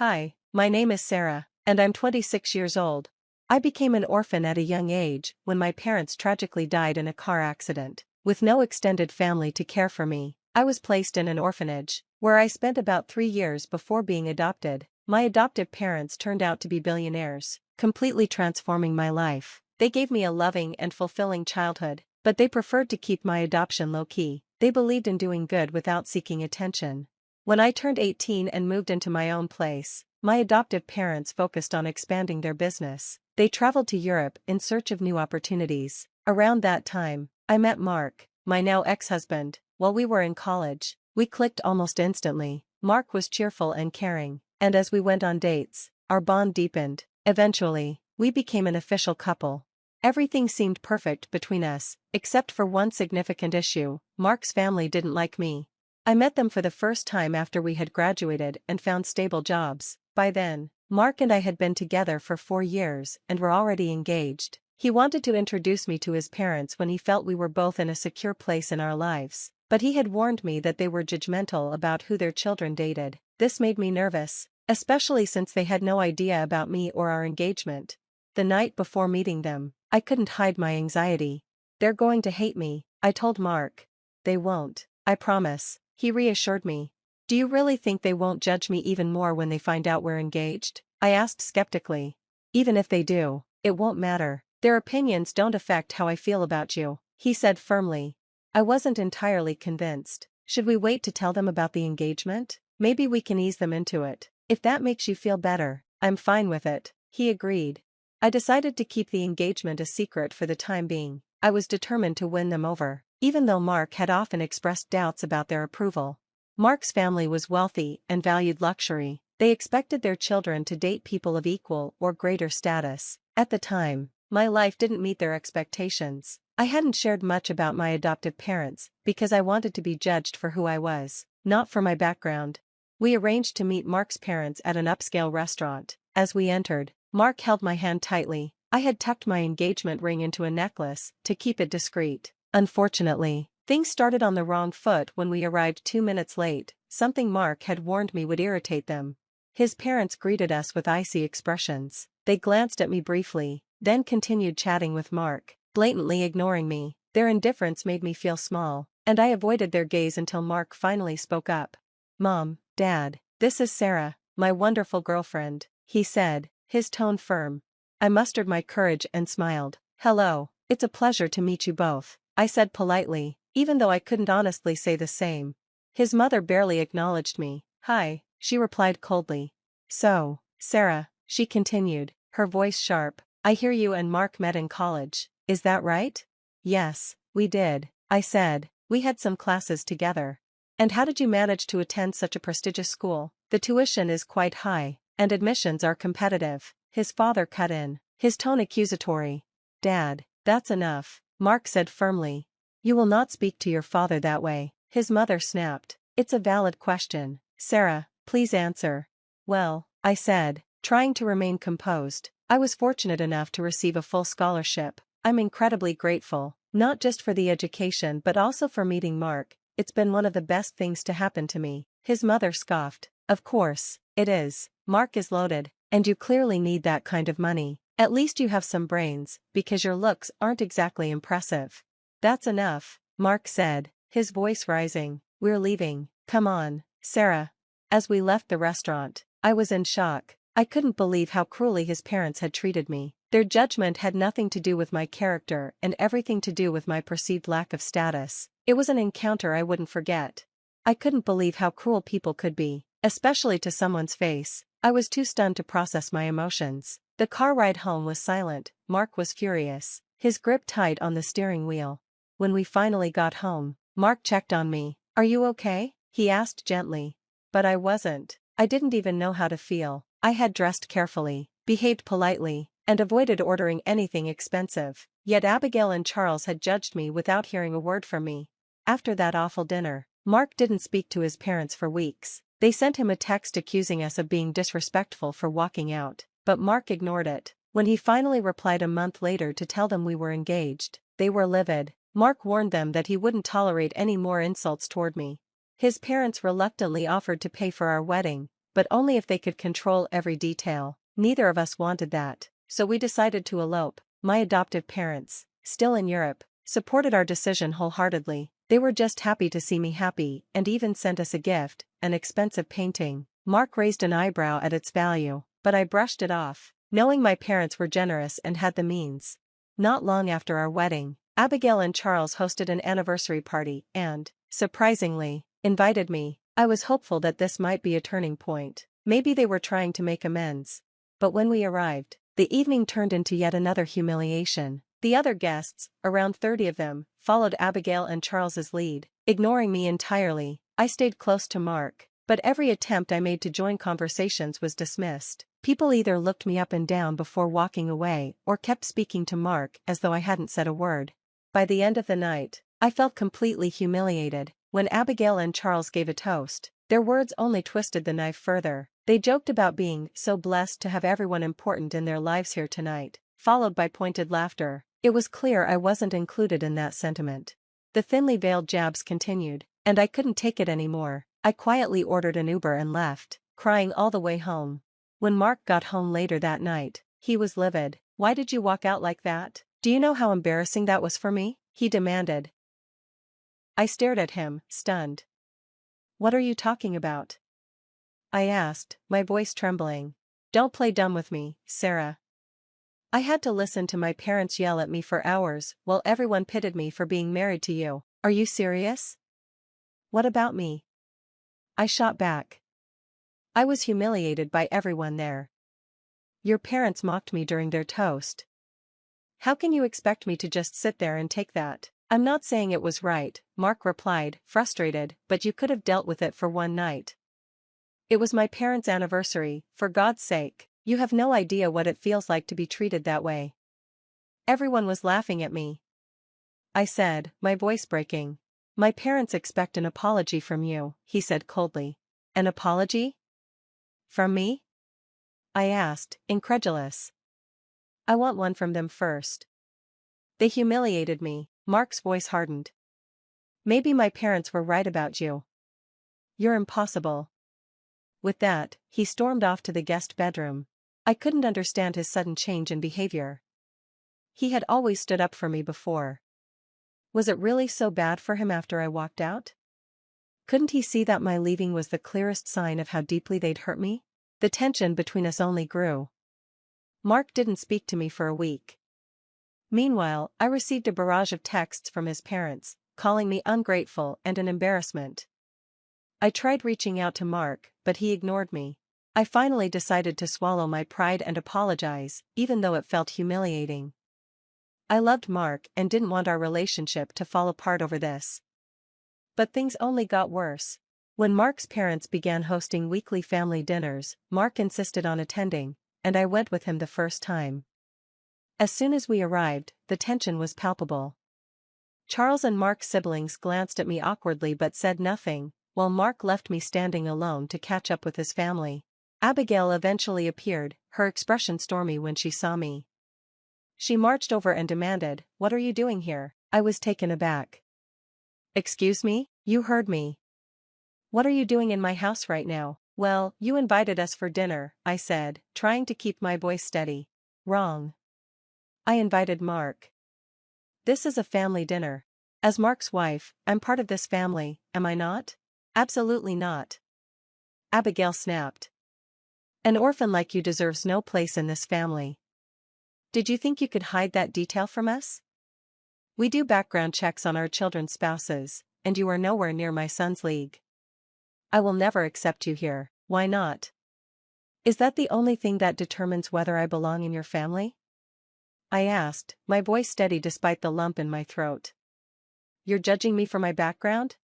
Hi, my name is Sarah, and I'm 26 years old. I became an orphan at a young age when my parents tragically died in a car accident. With no extended family to care for me, I was placed in an orphanage, where I spent about 3 years before being adopted. My adoptive parents turned out to be billionaires, completely transforming my life. They gave me a loving and fulfilling childhood, but they preferred to keep my adoption low-key. They believed in doing good without seeking attention. When I turned 18 and moved into my own place, my adoptive parents focused on expanding their business. They traveled to Europe in search of new opportunities. Around that time, I met Mark, my now ex-husband, while we were in college. We clicked almost instantly. Mark was cheerful and caring, and as we went on dates, our bond deepened. Eventually, we became an official couple. Everything seemed perfect between us, except for one significant issue: Mark's family didn't like me. I met them for the first time after we had graduated and found stable jobs. By then, Mark and I had been together for 4 years and were already engaged. He wanted to introduce me to his parents when he felt we were both in a secure place in our lives, but he had warned me that they were judgmental about who their children dated. This made me nervous, especially since they had no idea about me or our engagement. The night before meeting them, I couldn't hide my anxiety. "They're going to hate me," I told Mark. "They won't, I promise," he reassured me. "Do you really think they won't judge me even more when they find out we're engaged?" I asked skeptically. "Even if they do, it won't matter. Their opinions don't affect how I feel about you," he said firmly. I wasn't entirely convinced. "Should we wait to tell them about the engagement? Maybe we can ease them into it. If that makes you feel better, I'm fine with it," he agreed. I decided to keep the engagement a secret for the time being. I was determined to win them over, even though Mark had often expressed doubts about their approval. Mark's family was wealthy and valued luxury. They expected their children to date people of equal or greater status. At the time, my life didn't meet their expectations. I hadn't shared much about my adoptive parents because I wanted to be judged for who I was, not for my background. We arranged to meet Mark's parents at an upscale restaurant. As we entered, Mark held my hand tightly. I had tucked my engagement ring into a necklace to keep it discreet. Unfortunately, things started on the wrong foot when we arrived 2 minutes late, something Mark had warned me would irritate them. His parents greeted us with icy expressions. They glanced at me briefly, then continued chatting with Mark, blatantly ignoring me. Their indifference made me feel small, and I avoided their gaze until Mark finally spoke up. "Mom, Dad, this is Sarah, my wonderful girlfriend," he said, his tone firm. I mustered my courage and smiled. "Hello, it's a pleasure to meet you both," I said politely, even though I couldn't honestly say the same. His mother barely acknowledged me. "Hi," she replied coldly. "So, Sarah," she continued, her voice sharp, "I hear you and Mark met in college, is that right?" "Yes, we did," I said. "We had some classes together." "And how did you manage to attend such a prestigious school? The tuition is quite high, and admissions are competitive," his father cut in, his tone accusatory. "Dad, that's enough," Mark said firmly. "You will not speak to your father that way," his mother snapped. "It's a valid question. Sarah, please answer." "Well," I said, trying to remain composed, "I was fortunate enough to receive a full scholarship. I'm incredibly grateful, not just for the education but also for meeting Mark. It's been one of the best things to happen to me." His mother scoffed. "Of course, it is. Mark is loaded, and you clearly need that kind of money. At least you have some brains, because your looks aren't exactly impressive." "That's enough," Mark said, his voice rising. "We're leaving. Come on, Sarah." As we left the restaurant, I was in shock. I couldn't believe how cruelly his parents had treated me. Their judgment had nothing to do with my character and everything to do with my perceived lack of status. It was an encounter I wouldn't forget. I couldn't believe how cruel people could be, especially to someone's face. I was too stunned to process my emotions. The car ride home was silent. Mark was furious, his grip tight on the steering wheel. When we finally got home, Mark checked on me. "Are you okay?" he asked gently. But I wasn't. I didn't even know how to feel. I had dressed carefully, behaved politely, and avoided ordering anything expensive. Yet Abigail and Charles had judged me without hearing a word from me. After that awful dinner, Mark didn't speak to his parents for weeks. They sent him a text accusing us of being disrespectful for walking out, but Mark ignored it. When he finally replied a month later to tell them we were engaged, they were livid. Mark warned them that he wouldn't tolerate any more insults toward me. His parents reluctantly offered to pay for our wedding, but only if they could control every detail. Neither of us wanted that, so we decided to elope. My adoptive parents, still in Europe, supported our decision wholeheartedly. They were just happy to see me happy and even sent us a gift, an expensive painting. Mark raised an eyebrow at its value, but I brushed it off, knowing my parents were generous and had the means. Not long after our wedding, Abigail and Charles hosted an anniversary party and, surprisingly, invited me. I was hopeful that this might be a turning point. Maybe they were trying to make amends. But when we arrived, the evening turned into yet another humiliation. The other guests, around 30 of them, followed Abigail and Charles's lead, ignoring me entirely. I stayed close to Mark, but every attempt I made to join conversations was dismissed. People either looked me up and down before walking away or kept speaking to Mark as though I hadn't said a word. By the end of the night, I felt completely humiliated. When Abigail and Charles gave a toast, their words only twisted the knife further. They joked about being so blessed to have everyone important in their lives here tonight, followed by pointed laughter. It was clear I wasn't included in that sentiment. The thinly veiled jabs continued, and I couldn't take it anymore. I quietly ordered an Uber and left, crying all the way home. When Mark got home later that night, he was livid. "Why did you walk out like that? Do you know how embarrassing that was for me?" he demanded. I stared at him, stunned. "What are you talking about?" I asked, my voice trembling. "Don't play dumb with me, Sarah. I had to listen to my parents yell at me for hours while everyone pitied me for being married to you. Are you serious?" "What about me?" I shot back. I was humiliated by everyone there. "Your parents mocked me during their toast. How can you expect me to just sit there and take that?" "I'm not saying it was right," Mark replied, frustrated, "but you could have dealt with it for one night. It was my parents' anniversary, for God's sake. You have no idea what it feels like to be treated that way." Everyone was laughing at me. I said, my voice breaking. "My parents expect an apology from you," he said coldly. "An apology? From me?" I asked, incredulous. "I want one from them first. They humiliated me." Mark's voice hardened. "Maybe my parents were right about you. You're impossible." With that, he stormed off to the guest bedroom. I couldn't understand his sudden change in behavior. He had always stood up for me before. Was it really so bad for him after I walked out? Couldn't he see that my leaving was the clearest sign of how deeply they'd hurt me? The tension between us only grew. Mark didn't speak to me for a week. Meanwhile, I received a barrage of texts from his parents, calling me ungrateful and an embarrassment. I tried reaching out to Mark, but he ignored me. I finally decided to swallow my pride and apologize, even though it felt humiliating. I loved Mark and didn't want our relationship to fall apart over this. But things only got worse. When Mark's parents began hosting weekly family dinners, Mark insisted on attending, and I went with him the first time. As soon as we arrived, the tension was palpable. Charles and Mark's siblings glanced at me awkwardly but said nothing, while Mark left me standing alone to catch up with his family. Abigail eventually appeared, her expression stormy when she saw me. She marched over and demanded, "What are you doing here?" I was taken aback. "Excuse me? You heard me. What are you doing in my house right now?" "Well, you invited us for dinner," I said, trying to keep my voice steady. "Wrong. I invited Mark. This is a family dinner. As Mark's wife, I'm part of this family, am I not?" "Absolutely not," Abigail snapped. "An orphan like you deserves no place in this family. Did you think you could hide that detail from us? We do background checks on our children's spouses, and you are nowhere near my son's league. I will never accept you here." "Why not? Is that the only thing that determines whether I belong in your family?" I asked, my voice steady despite the lump in my throat. "You're judging me for my background?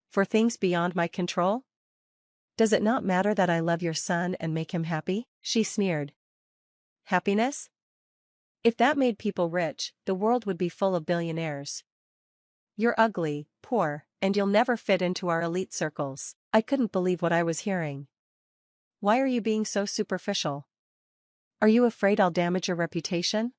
For things beyond my control? Does it not matter that I love your son and make him happy?" She sneered. "Happiness? If that made people rich, the world would be full of billionaires. You're ugly, poor, and you'll never fit into our elite circles." I couldn't believe what I was hearing. "Why are you being so superficial? Are you afraid I'll damage your reputation?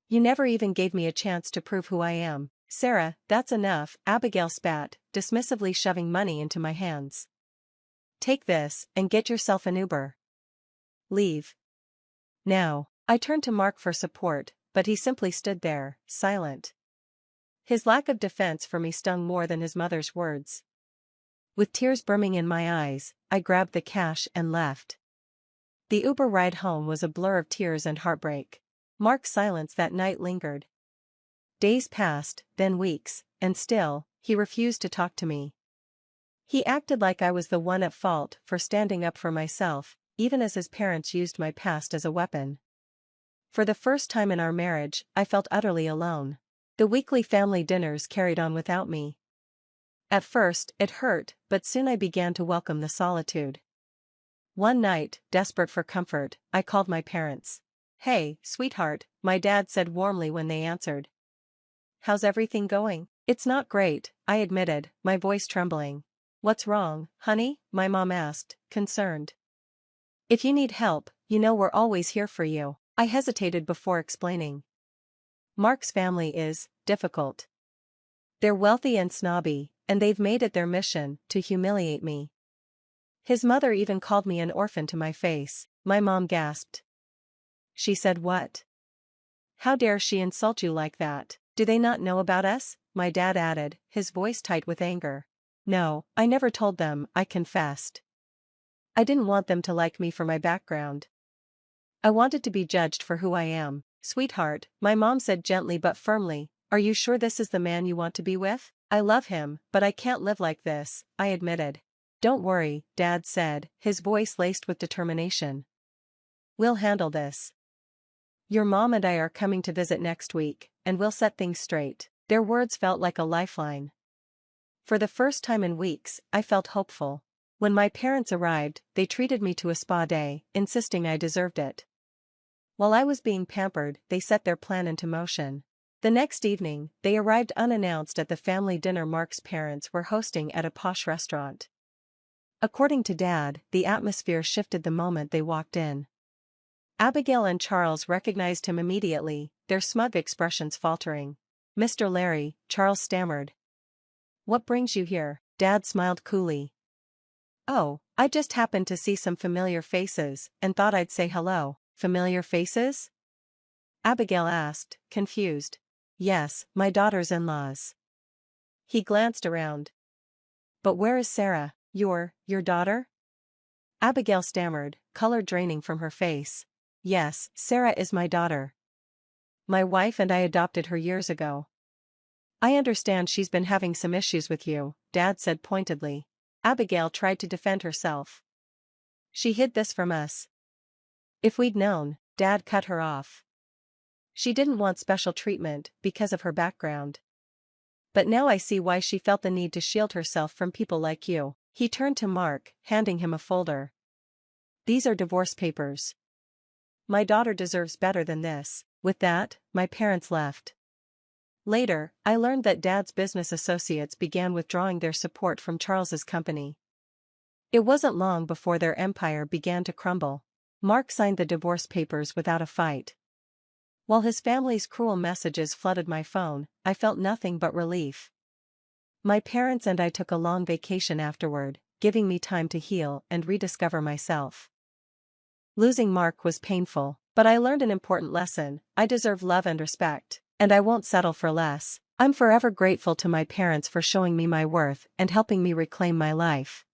You never even gave me a chance to prove who I am." "Sarah, that's enough," Abigail spat, dismissively shoving money into my hands. Take this and get yourself an Uber. Leave. Now. I turned to Mark for support, but he simply stood there, silent. His lack of defense for me stung more than his mother's words. With tears brimming in my eyes, I grabbed the cash and left. The Uber ride home was a blur of tears and heartbreak. Mark's silence that night lingered. Days passed, then weeks, and still, he refused to talk to me. He acted like I was the one at fault for standing up for myself, even as his parents used my past as a weapon. For the first time in our marriage, I felt utterly alone. The weekly family dinners carried on without me. At first, it hurt, but soon I began to welcome the solitude. One night, desperate for comfort, I called my parents. "Hey, sweetheart," my dad said warmly when they answered. "How's everything going?" "It's not great," I admitted, my voice trembling. "What's wrong, honey?" my mom asked, concerned. "If you need help, you know we're always here for you." I hesitated before explaining. Mark's family is difficult. They're wealthy and snobby, and they've made it their mission to humiliate me. His mother even called me an orphan to my face, my mom gasped. She said what? How dare she insult you like that? Do they not know about us? My dad added, his voice tight with anger. No, I never told them, I confessed. I didn't want them to like me for my background. I wanted to be judged for who I am. Sweetheart, my mom said gently but firmly, are you sure this is the man you want to be with? I love him, but I can't live like this, I admitted. Don't worry, Dad said, his voice laced with determination. We'll handle this. Your mom and I are coming to visit next week, and we'll set things straight. Their words felt like a lifeline. For the first time in weeks, I felt hopeful. When my parents arrived, they treated me to a spa day, insisting I deserved it. While I was being pampered, they set their plan into motion. The next evening, they arrived unannounced at the family dinner Mark's parents were hosting at a posh restaurant. According to Dad, the atmosphere shifted the moment they walked in. Abigail and Charles recognized him immediately, their smug expressions faltering. Mr. Larry, Charles stammered. What brings you here? Dad smiled coolly. Oh, I just happened to see some familiar faces, and thought I'd say hello. Familiar faces? Abigail asked, confused. Yes, my daughters-in-laws. He glanced around. But where is Sarah, your daughter? Abigail stammered, color draining from her face. Yes, Sarah is my daughter. My wife and I adopted her years ago. I understand she's been having some issues with you, Dad said pointedly. Abigail tried to defend herself. She hid this from us. If we'd known, Dad cut her off. She didn't want special treatment because of her background. But now I see why she felt the need to shield herself from people like you. He turned to Mark, handing him a folder. These are divorce papers. My daughter deserves better than this. With that, my parents left. Later, I learned that Dad's business associates began withdrawing their support from Charles's company. It wasn't long before their empire began to crumble. Mark signed the divorce papers without a fight. While his family's cruel messages flooded my phone, I felt nothing but relief. My parents and I took a long vacation afterward, giving me time to heal and rediscover myself. Losing Mark was painful, but I learned an important lesson. I deserve love and respect, and I won't settle for less. I'm forever grateful to my parents for showing me my worth and helping me reclaim my life.